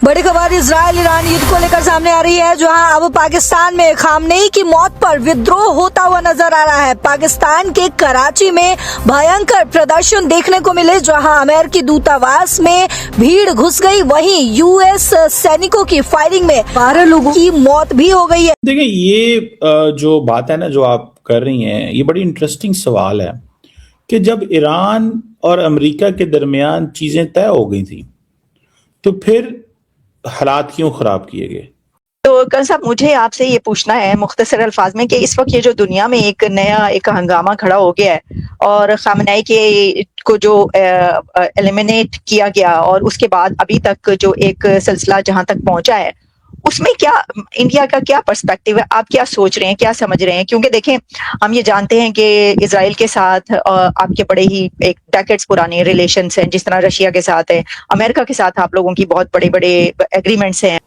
बड़ी खबर Israel Iran युद्ध को लेकर सामने आ रही है, जहां अब पाकिस्तान में खामनेई की मौत पर विद्रोह होता हुआ नजर आ रहा है। पाकिस्तान के कराची में भयंकर प्रदर्शन देखने को मिले, जहां अमेरिकी दूतावास में भीड़ घुस गई। वहीं यूएस सैनिकों की फायरिंग में 12 लोगों की मौत भी हो गई है। देखिए, ये जो बात है ना जो आप कर रही हैं, ये बड़ी इंटरेस्टिंग सवाल है कि जब ईरान और अमेरिका के दरमियान चीजें तय हो गई थी तो फिर हालात क्यों खराब किए गए? तो कल साहब, मुझे आपसे ये पूछना है मुख्तसर अल्फाज में कि इस वक्त ये जो दुनिया में एक नया एक हंगामा खड़ा हो गया है और खामनेई के को जो एलिमिनेट किया गया और उसके बाद अभी तक जो एक सिलसिला जहां तक पहुंचा है, उसमें क्या इंडिया का क्या पर्सपेक्टिव है? आप क्या सोच रहे हैं, क्या समझ रहे हैं? क्योंकि देखें, हम ये जानते हैं कि इजराइल के साथ आपके बड़े ही एक डेकेड्स पुराने रिलेशंस हैं, जिस तरह रशिया के साथ है, अमेरिका के साथ आप लोगों की बहुत बड़े बड़े एग्रीमेंट्स हैं।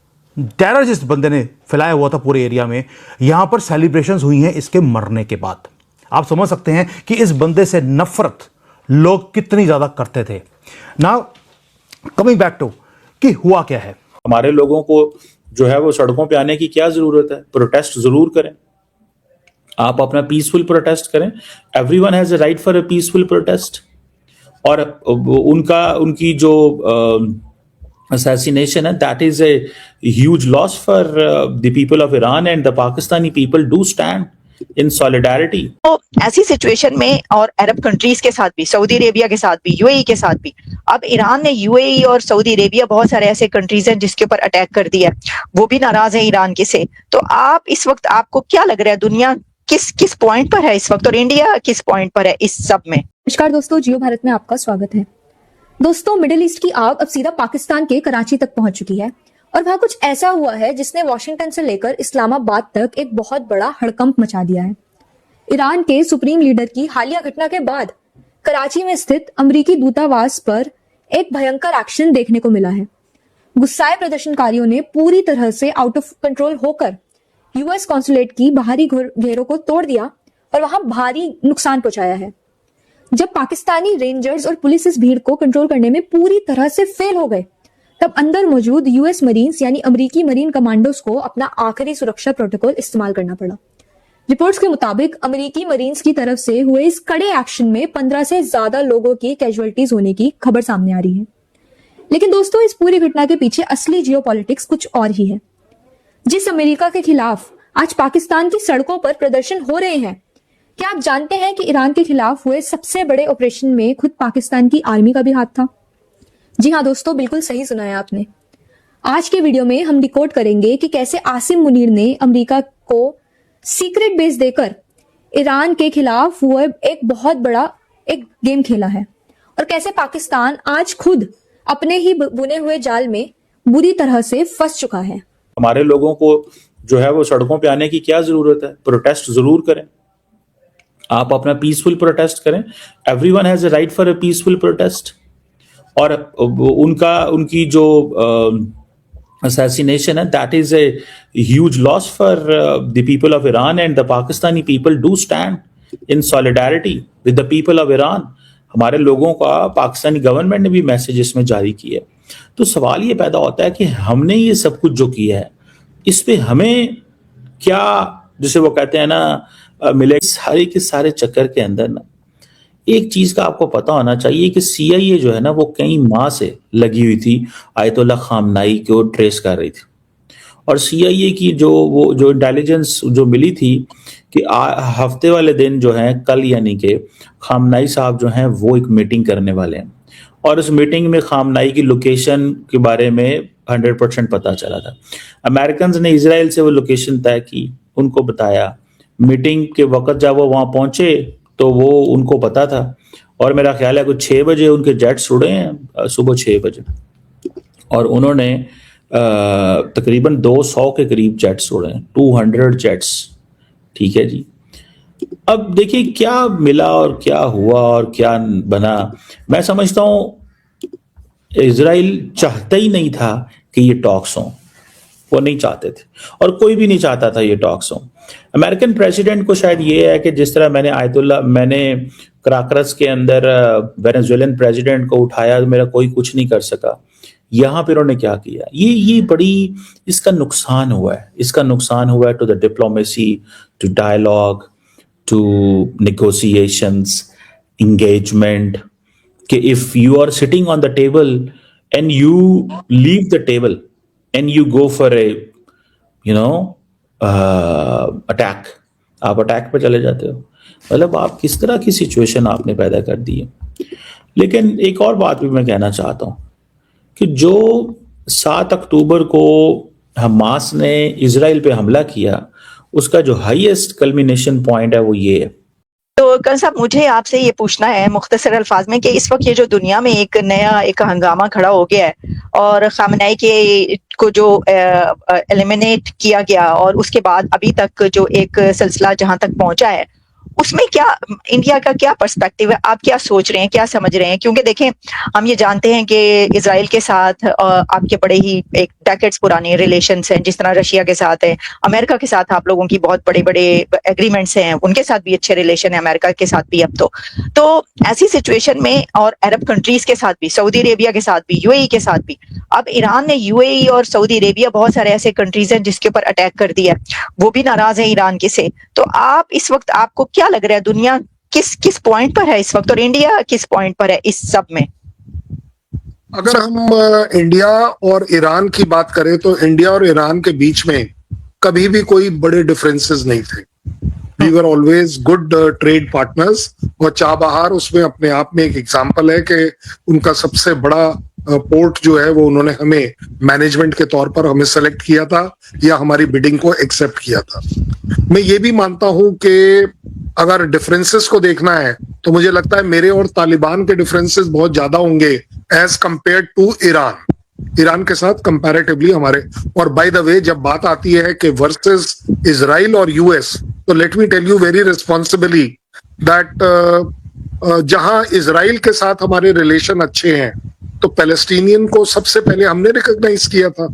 टेरर जिस बंदे ने फैलाया हुआ था पूरे एरिया में, यहां पर सेलिब्रेशंस हुई हैं इसके मरने के बाद। आप समझ सकते हैं कि इस बंदे से नफरत लोग कितनी ज्यादा करते थे। नाउ कमिंग बैक टू कि हुआ क्या है। हमारे लोगों को जो है वो सड़कों पे आने की क्या जरूरत है? प्रोटेस्ट जरूर करें, आप अपना पीसफुल प्रोटेस्ट करें। Everyone has a right for a peaceful protest. और उनकी जो assassination है, that is a huge loss for the people of Iran, and the Pakistani people do stand in solidarity. तो ऐसी सिचुएशन में और अरब कंट्रीज के साथ भी, सऊदी अरेबिया के साथ भी, यूएई के साथ भी, अब ईरान ने यूएई और सऊदी अरेबिया बहुत सारे ऐसे कंट्रीज हैं जिसके ऊपर अटैक कर दिया, वो भी नाराज है ईरान के से। तो आप इस वक्त आपको क्या लग रहा है, दुनिया किस पॉइंट पर है इस वक्त और इंडिया किस पॉइंट पर है इस सब में? नमस्कार दोस्तों, जियो भारत में आपका स्वागत है। दोस्तों, मिडिल ईस्ट की आग अब सीधा पाकिस्तान के कराची तक पहुंच चुकी है और वहां कुछ ऐसा हुआ है जिसने वॉशिंगटन से लेकर इस्लामाबाद तक एक बहुत बड़ा हड़कंप मचा दिया है। ईरान के सुप्रीम लीडर की हालिया घटना के बाद कराची में स्थित अमेरिकी दूतावास पर एक भयंकर एक्शन देखने को मिला है। गुस्साए प्रदर्शनकारियों ने पूरी तरह से आउट ऑफ कंट्रोल होकर यूएस कॉन्सुलेट की बाहरी घेरों को तोड़ दिया और वहां भारी नुकसान पहुंचाया है। जब पाकिस्तानी रेंजर्स और पुलिस इस भीड़ को कंट्रोल करने में पूरी तरह से फेल हो गए, तब अंदर मौजूद यूएस मरीन्स यानी अमेरिकी मरीन कमांडोज को अपना आखिरी सुरक्षा प्रोटोकॉल इस्तेमाल करना पड़ा। रिपोर्ट्स के मुताबिक अमेरिकी मरीन्स की तरफ से हुए इस कड़े एक्शन में 15 से ज्यादा लोगों की कैजुअलिटीज होने की खबर सामने आ रही है। लेकिन दोस्तों, इस पूरी घटना के पीछे असली जियोपॉलिटिक्स कुछ और ही है। जिस अमेरिका के खिलाफ आज पाकिस्तान की सड़कों पर प्रदर्शन हो रहे हैं, क्या आप जानते हैं कि ईरान के खिलाफ हुए सबसे बड़े ऑपरेशन में खुद पाकिस्तान की आर्मी का भी हाथ था? जी हाँ दोस्तों, बिल्कुल सही सुना है आपने। आज के वीडियो में हम डिकोड करेंगे कि कैसे आसिम मुनीर ने अमेरिका को सीक्रेट बेस देकर ईरान के खिलाफ हुए एक बहुत बड़ा एक गेम खेला है और कैसे पाकिस्तान आज खुद अपने ही बुने हुए जाल में बुरी तरह से फंस चुका है। हमारे लोगों को जो है वो सड़कों पे आने की क्या जरूरत है? प्रोटेस्ट जरूर करें, आप अपना पीसफुल प्रोटेस्ट करें। Everyone has a right for a peaceful protest. और उनकी जो assassination है, that is a huge loss for the people of Iran, and the Pakistani people do stand in solidarity with the people of Iran. हमारे लोगों का Pakistani government ने भी message इसमें जारी किया। तो सवाल ये पैदा होता है कि हमने ये सब कुछ जो किया है, इस पे हमें क्या, जिसे वो कहते हैं ना, मिले। सारे के सारे चक्कर के अंदर ना एक चीज का आपको पता होना चाहिए कि CIA जो है ना, वो कई माह से लगी हुई थी आयतुल्ला खामनाई को ट्रेस कर रही थी। और CIA की जो इंटेलिजेंस जो मिली थी कि हफ्ते वाले दिन जो है, कल यानी कि खामनाई साहब जो हैं वो एक मीटिंग करने वाले हैं और उस मीटिंग में खामनाई की लोकेशन के बारे में 100% पता चला था। अमेरिकन ने इजराइल से वो लोकेशन तय की, उनको बताया। मीटिंग के वक्त जब वो वहां पहुंचे तो वो उनको पता था और मेरा ख्याल है कुछ 6 बजे उनके जेट्स उड़े हैं, सुबह 6 बजे, और उन्होंने तकरीबन 200 के करीब जेट्स उड़े हैं, 200 जेट्स। ठीक है जी। अब देखिए क्या मिला और क्या हुआ और क्या बना। मैं समझता हूं इजराइल चाहता ही नहीं था कि ये टॉक्स हों, वो नहीं चाहते थे और कोई भी नहीं चाहता था ये टॉक्स हों। अमेरिकन प्रेसिडेंट को शायद ये है कि जिस तरह मैंने कराकरस के अंदर वेनेजुएलन प्रेसिडेंट को उठाया, मेरा कोई कुछ नहीं कर सका। यहां पर उन्होंने क्या किया, ये बड़ी इसका नुकसान हुआ है। इसका नुकसान हुआ है to the diplomacy, to dialogue, to negotiations, engagement, कि if you are sitting on the table and you leave the table and you go for a attack, आप अटैक पे चले जाते हो, मतलब आप किस तरह की सिचुएशन आपने पैदा कर दी है। लेकिन एक और बात भी मैं कहना चाहता हूं कि जो 7 अक्टूबर को हमास ने इजराइल पे हमला किया, उसका जो हाईएस्ट कल्मिनेशन पॉइंट है वो ये है। तो करण साहब, मुझे आपसे ये पूछना है मुख्तसर अल्फाज में कि इस वक्त ये जो दुनिया में एक नया एक हंगामा खड़ा हो गया है और खामनेई के को जो एलिमिनेट किया गया और उसके बाद अभी तक जो एक सिलसिला जहां तक पहुंचा है, उसमें क्या इंडिया का क्या पर्सपेक्टिव है? आप क्या सोच रहे हैं, क्या समझ रहे हैं? क्योंकि देखें, हम ये जानते हैं कि इजराइल के साथ आपके बड़े ही एक डेकेड्स पुराने रिलेशंस हैं, जिस तरह रशिया के साथ है, अमेरिका के साथ आप लोगों की बहुत बड़े बड़े एग्रीमेंट्स हैं, उनके साथ भी अच्छे रिलेशन है, अमेरिका के साथ भी। अब तो ऐसी सिचुएशन में, और अरब कंट्रीज के साथ भी, सऊदी अरेबिया के साथ भी, यूएई के साथ भी, अब ईरान ने यूएई और सऊदी अरेबिया, बहुत सारे ऐसे कंट्रीज हैं जिसके ऊपर अटैक कर दिया, वो भी नाराज है ईरान के से। तो आप इस वक्त, आपको क्या लग रहा है, दुनिया किस पॉइंट पर है इस वक्त और इंडिया किस पॉइंट पर है इस सब में? अगर हम इंडिया और ईरान की बात करें तो इंडिया और ईरान के बीच में कभी भी कोई बड़े डिफरेंसेस नहीं थे। We were always good trade partners, और चाबहार उसमें अपने आप में एक एग्जांपल है कि उनका सबसे बड़ा पोर्ट जो है वो उन्होंने हमें मैनेजमेंट के तौर पर हमें सेलेक्ट किया था या हमारी बिडिंग को एक्सेप्ट किया था। मैं ये भी मानता हूं कि अगर डिफरेंसेस को देखना है तो मुझे लगता है मेरे और तालिबान के डिफरेंसेस बहुत ज्यादा होंगे एज कंपेयर टू ईरान के साथ कंपैरेटिवली हमारे। और बाय द वे, जब बात आती है कि वर्सेस इजराइल और यूएस, तो let me tell you very responsibly that जहां इजराइल के साथ हमारे रिलेशन अच्छे हैं तो पैलेस्टीनियन को सबसे पहले हमने रिकॉग्नाइज किया था।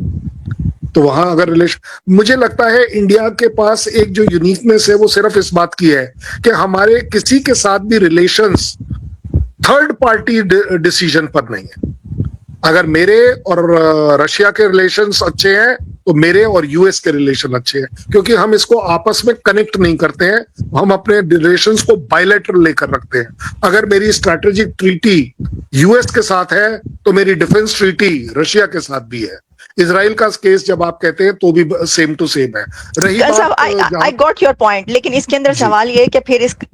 तो वहां अगर रिलेशन, मुझे लगता है इंडिया के पास एक जो यूनिकनेस है वो सिर्फ इस बात की है कि हमारे किसी के साथ भी रिलेशंस थर्ड पार्टी डिसीजन पर नहीं है। अगर मेरे और रशिया के रिलेशंस अच्छे हैं तो मेरे और यूएस के रिलेशन अच्छे हैं, क्योंकि हम इसको आपस में कनेक्ट नहीं करते हैं, हम अपने रिलेशंस को बायलैटरल लेकर रखते हैं। अगर मेरी स्ट्रैटेजिक ट्रीटी यूएस के साथ है तो मेरी डिफेंस ट्रीटी रशिया के साथ भी है। इजराइल का केस जब आप कहते हैं तो भी सेम टू सेम है। रही बात, आई गॉट योर पॉइंट, लेकिन इसके अंदर सवाल ये है कि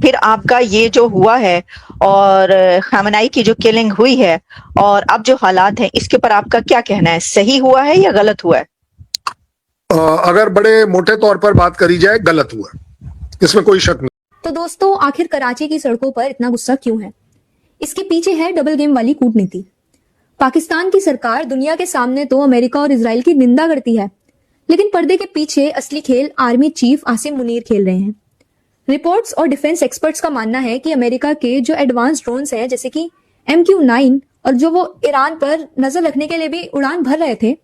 फिर आपका ये जो हुआ है और खामनेई की जो किलिंग हुई है और अब जो हालात हैं, इसके ऊपर आपका क्या कहना है? सही हुआ है या गलत हुआ है? अगर बड़े मोटे तौर पर बात करी जाए, गलत हुआ, इसमें कोई शक नहीं। तो दोस्तों, आखिर कराची की सड़कों पर इतना गुस्सा क्यों है? इसके पीछे है डबल गेम वाली कूटनीति। पाकिस्तान की सरकार दुनिया के सामने तो अमेरिका और इजराइल की निंदा करती है, लेकिन पर्दे के पीछे असली खेल आर्मी चीफ आसिम मुनीर खेल रहे हैं। रिपोर्ट्स और डिफेंस एक्सपर्ट्स का मानना है कि अमेरिका के जो एडवांस ड्रोन्स हैं, जैसे कि MQ-9, और जो वो ईरान पर नजर रखने के लिए भी उड़ान भर रहे थे,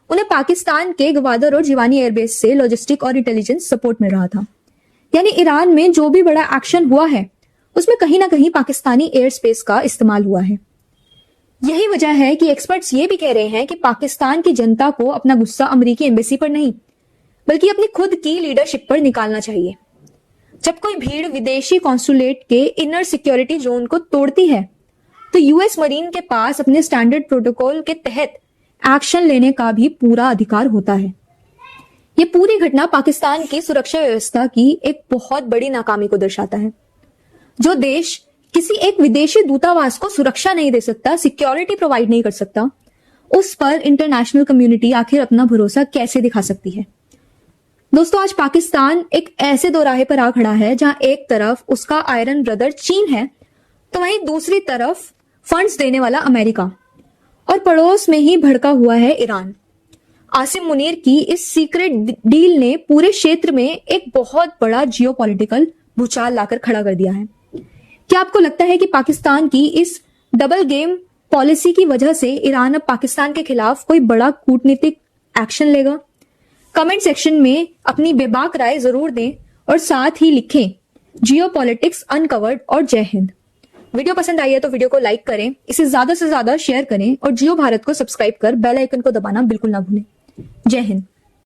उन्हें पाकिस्तान के गवादर और जिवानी एयरबेस से लॉजिस्टिक और इंटेलिजेंस सपोर्ट मिल रहा था। यानी ईरान में जो भी बड़ा एक्शन हुआ है उसमें कहीं ना कहीं पाकिस्तानी एयर स्पेस का इस्तेमाल हुआ है। यही वजह है कि एक्सपर्ट्स ये भी कह रहे हैं कि पाकिस्तान की जनता को अपना गुस्सा अमेरिकी एम्बेसी पर नहीं, बल्कि अपनी खुद की लीडरशिप पर निकालना चाहिए। जब कोई भीड़ विदेशी कॉन्सुलेट के इनर सिक्योरिटी जोन को तोड़ती है तो यूएस मरीन के पास अपने स्टैंडर्ड प्रोटोकॉल के तहत एक्शन लेने का भी पूरा अधिकार होता है। ये पूरी घटना पाकिस्तान की सुरक्षा व्यवस्था की एक बहुत बड़ी नाकामी को दर्शाता है। जो देश किसी एक विदेशी दूतावास को सुरक्षा नहीं दे सकता, सिक्योरिटी प्रोवाइड नहीं कर सकता, उस पर इंटरनेशनल कम्युनिटी आखिर अपना भरोसा कैसे दिखा सकती है? दोस्तों, आज पाकिस्तान एक ऐसे दोराहे पर आ खड़ा है जहां एक तरफ उसका आयरन ब्रदर चीन है, तो वहीं दूसरी तरफ फंड्स देने वाला अमेरिका, और पड़ोस में ही भड़का हुआ है ईरान। आसिम मुनीर की इस सीक्रेट डील ने पूरे क्षेत्र में एक बहुत बड़ा जियोपॉलिटिकल भूचाल लाकर खड़ा कर दिया है। क्या आपको लगता है कि पाकिस्तान की इस डबल गेम पॉलिसी की वजह से ईरान अब पाकिस्तान के खिलाफ कोई बड़ा कूटनीतिक एक्शन लेगा? कमेंट सेक्शन में अपनी बेबाक राय जरूर दें और साथ ही लिखें जियोपॉलिटिक्स अनकवर्ड और जय हिंद। वीडियो पसंद आई है तो वीडियो को लाइक करें, इसे ज्यादा से ज्यादा शेयर करें और जियो भारत को सब्सक्राइब कर बेल आइकन को दबाना बिल्कुल ना भूलें। जय हिंद।